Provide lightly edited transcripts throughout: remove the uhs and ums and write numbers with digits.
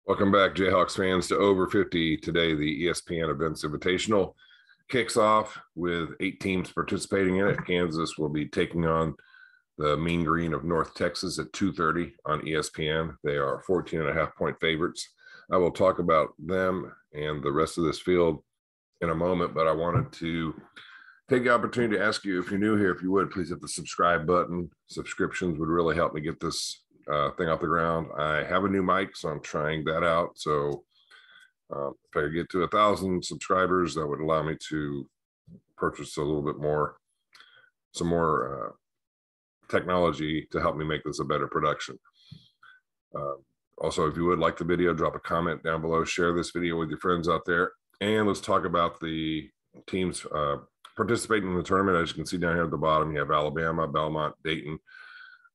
Welcome back, Jayhawks fans, to Over 50. Today, the ESPN Events Invitational kicks off with 8 teams participating in it. Kansas will be taking on the Mean Green of North Texas at 2:30 on ESPN. They are 14.5-point favorites. I will talk about them and the rest of this field in a moment, but I wanted to take the opportunity to ask you, if you're new here, if you would, please hit the subscribe button. Subscriptions would really help me get this thing off the ground. I have a new mic, so I'm trying that out. So if I could get to 1,000 subscribers, that would allow me to purchase a little bit more, some more technology to help me make this a better production. Also, if you would like the video, drop a comment down below, share this video with your friends out there, and let's talk about the teams participating in the tournament. As you can see down here at the bottom, you have Alabama, Belmont, Dayton,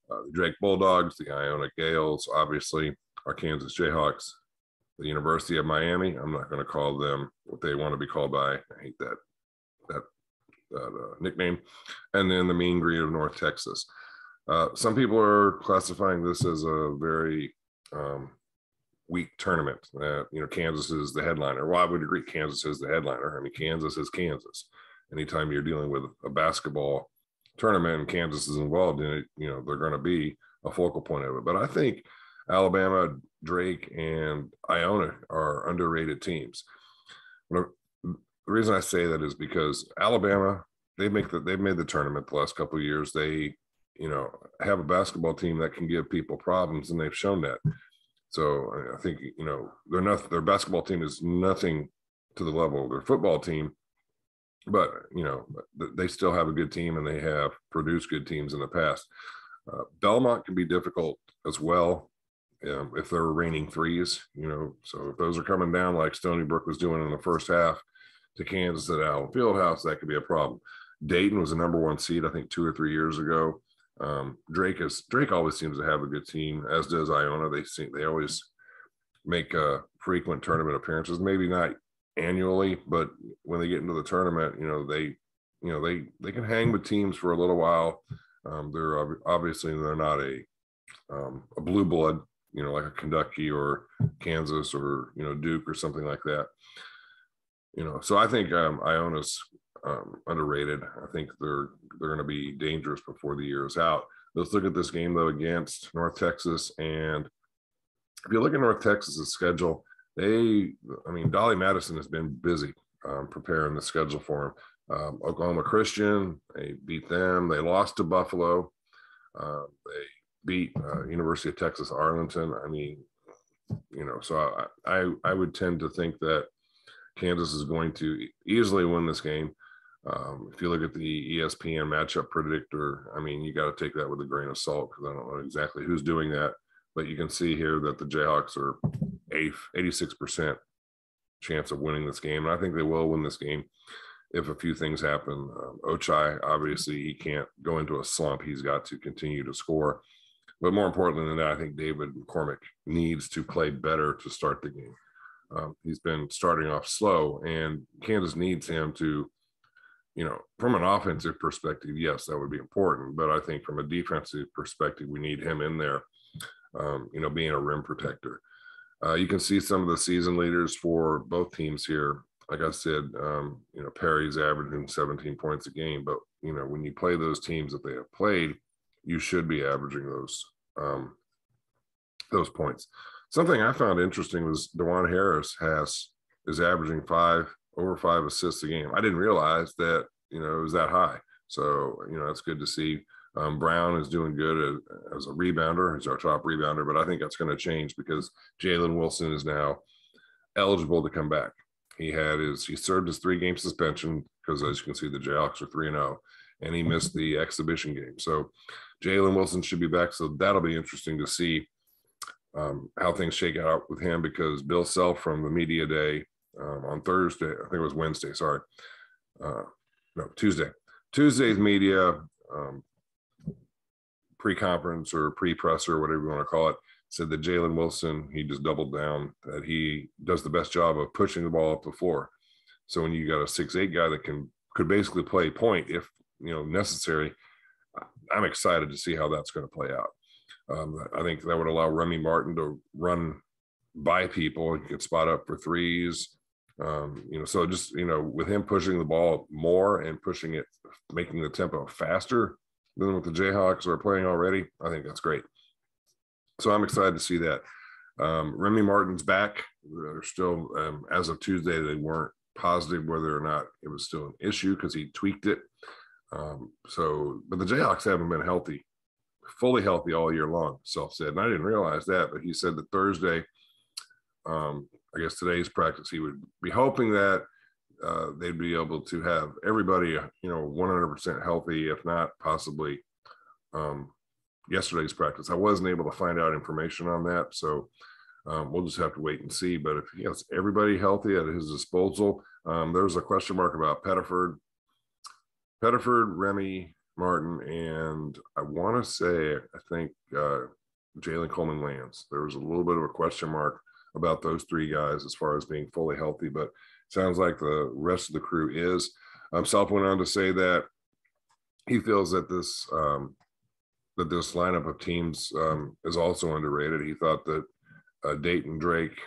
the Drake Bulldogs, the Iona Gales, obviously our Kansas Jayhawks, the University of Miami. I'm not going to call them what they want to be called by. I hate that nickname. And then the Mean Green of North Texas. Some people are classifying this as a very weak tournament. Kansas is the headliner. Well, I would agree Kansas is the headliner. I mean, Kansas is Kansas. Anytime you're dealing with a basketball tournament and Kansas is involved in it, they're going to be a focal point of it. But I think Alabama, Drake, and Iona are underrated teams. The reason I say that is because Alabama, they've made the tournament the last couple of years. They, have a basketball team that can give people problems, and they've shown that. So I think, their basketball team is nothing to the level of their football team. But, they still have a good team, and they have produced good teams in the past. Belmont can be difficult as well if they're raining threes, So if those are coming down like Stony Brook was doing in the first half to Kansas at Allen Fieldhouse, that could be a problem. Dayton was the #1 seed, I think, 2 or 3 years ago. Drake always seems to have a good team, as does Iona. They always make frequent tournament appearances, maybe not annually, but when they get into the tournament, they can hang with teams for a little while. They're not a blue blood, like a Kentucky or Kansas or Duke or something like that. So I think Iona's underrated. I think they're going to be dangerous before the year is out. Let's look at this game though against North Texas, and if you look at North Texas's schedule, Dolly Madison has been busy preparing the schedule for them. Oklahoma Christian, they beat them. They lost to Buffalo. They beat University of Texas Arlington. So I would tend to think that Kansas is going to easily win this game. If you look at the ESPN matchup predictor, you got to take that with a grain of salt because I don't know exactly who's doing that. But you can see here that the Jayhawks are 86% chance of winning this game. And I think they will win this game if a few things happen. Ochai, obviously, he can't go into a slump. He's got to continue to score. But more importantly than that, I think David McCormick needs to play better to start the game. He's been starting off slow, and Kansas needs him to, from an offensive perspective, yes, that would be important. But I think from a defensive perspective, we need him in there, being a rim protector. You can see some of the season leaders for both teams here. Like I said, Perry's averaging 17 points a game. But, when you play those teams that they have played, you should be averaging those points. Something I found interesting was DeJuan Harris is averaging over 5 assists a game. I didn't realize that, it was that high. So, that's good to see. Brown is doing good as a rebounder. He's our top rebounder, but I think that's going to change because Jalen Wilson is now eligible to come back. He served his 3-game suspension because, as you can see, the Jayhawks are 3-0, and he missed the exhibition game. So Jalen Wilson should be back. So that'll be interesting to see how things shake out with him, because Bill Self from the media day on Thursday, I think it was Wednesday, Tuesday. Tuesday's media pre-conference or pre-presser, whatever you want to call it, said that Jalen Wilson, he just doubled down that he does the best job of pushing the ball up the floor. So when you got a 6'8" guy that could basically play point if necessary, I'm excited to see how that's going to play out. I think that would allow Remy Martin to run by people. He could spot up for threes. So just, with him pushing the ball more and pushing it, making the tempo faster than what the Jayhawks are playing already, I think that's great. So I'm excited to see that. Remy Martin's back. They're still, as of Tuesday, they weren't positive whether or not it was still an issue because he tweaked it. But the Jayhawks haven't been fully healthy all year long, Self said. And I didn't realize that, but he said that Thursday, I guess today's practice, he would be hoping that they'd be able to have everybody, 100% healthy, if not possibly yesterday's practice. I wasn't able to find out information on that, so we'll just have to wait and see. But if he has everybody healthy at his disposal, there's a question mark about Pettiford, Remy Martin, and I want to say, I think Jalen Coleman-Lands. There was a little bit of a question mark about those three guys as far as being fully healthy, but sounds like the rest of the crew is. Self went on to say that he feels that this lineup of teams is also underrated. He thought that Dayton, Drake,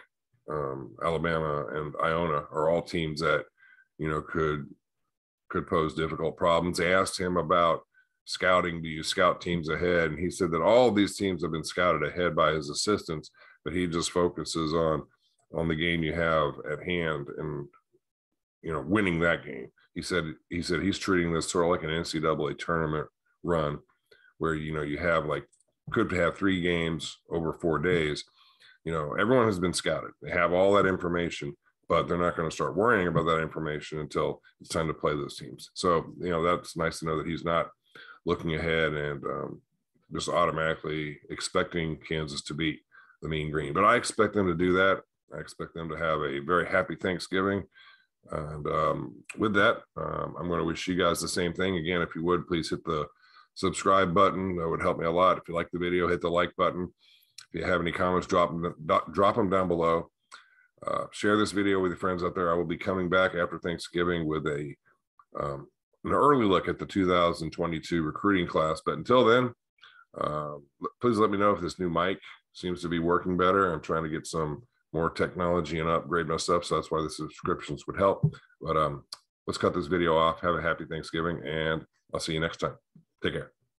Alabama, and Iona are all teams that could pose difficult problems. They asked him about scouting. Do you scout teams ahead? And he said that all of these teams have been scouted ahead by his assistants, but he just focuses on the game you have at hand and winning that game. He said he's treating this sort of like an NCAA tournament run where you have could have 3 games over 4 days. Everyone has been scouted. They have all that information, but they're not going to start worrying about that information until it's time to play those teams. So, that's nice to know that he's not looking ahead and just automatically expecting Kansas to beat the Mean Green. But I expect them to do that. I expect them to have a very happy Thanksgiving. And with that, I'm going to wish you guys the same thing. Again, if you would, please hit the subscribe button. That would help me a lot. If you like the video, hit the like button. If you have any comments, drop them down below. Share this video with your friends out there. I will be coming back after Thanksgiving with an early look at the 2022 recruiting class. But until then, please let me know if this new mic seems to be working better. I'm trying to get some more technology and upgrade my stuff, so that's why the subscriptions would help. But let's cut this video off. Have a happy Thanksgiving, and I'll see you next time. Take care.